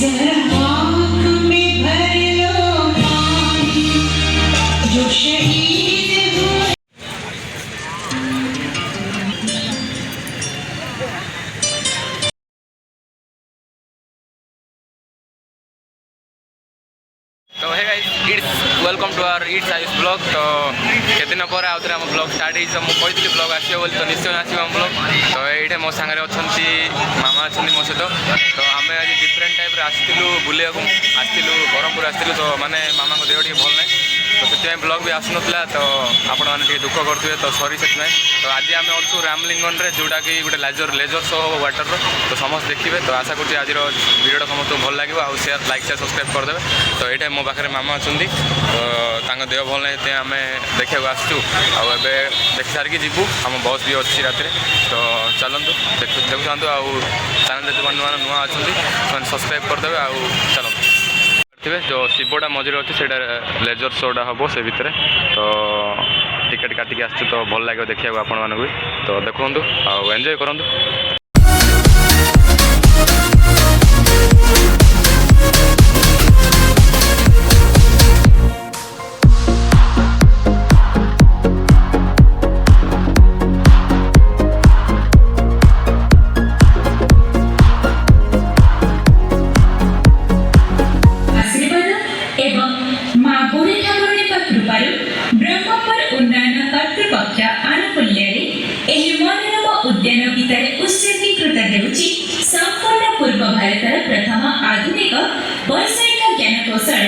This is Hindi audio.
जरा आँख में भर लो पानी, जो शहीद हुए। तो hey guys it's welcome to our it's Ayush blog. तो केते दिन पर आउ थे आम ब्लॉग स्टार्ट हो मुझे ब्लॉग आसो बोली तो निश्चय आसो आम ब्लॉग। तो ये मो सांगे अच्छा मामा अच्छा मो सहित। तो आम आज डिफरेन्ट टाइप आसलु बुले आसलु ब्रह्मपुर आसलु। तो माने मामा देह टे भल ना तो से ब्लॉग भी आसुन तो आपण मैंने दुख करुवे तो सरी से। तो आज आम अच्छु रामलिंगन रे जोटा कि गोटे लेजर शो हम वाटर तो समस्त देखिए। तो आशा करुँच आज भिडियो समस्त भल लगे आउ शेयर लाइक शेयर सब्सक्राइब करदे। तो ये मो पाखे मामा अच्छा तो देह भल ना आम देखा आसचु आए देखी सारिकी जीवु आम बस भी अच्छी राति। तो चलतु देखु आउ चैनल जो नुआ नुआ अच्छा सब्सक्राइब करदे आउ चलतु थे जो शिवटा मझे अच्छे से लेजर शोटा हम से भितर। तो टिकेट काटिक आस तो भल लगे देखा आपण मानक भी। तो देखु आउ एंजॉय करूँ। ब्रह्मपुर उन्नयन कर्तृपक्ष आनुकूल्य मनोरम उद्यान भितर उत्सर्गीकृत होउछि संपूर्ण पूर्व भारतर प्रथम आधुनिक वैषयिक ज्ञान कौशल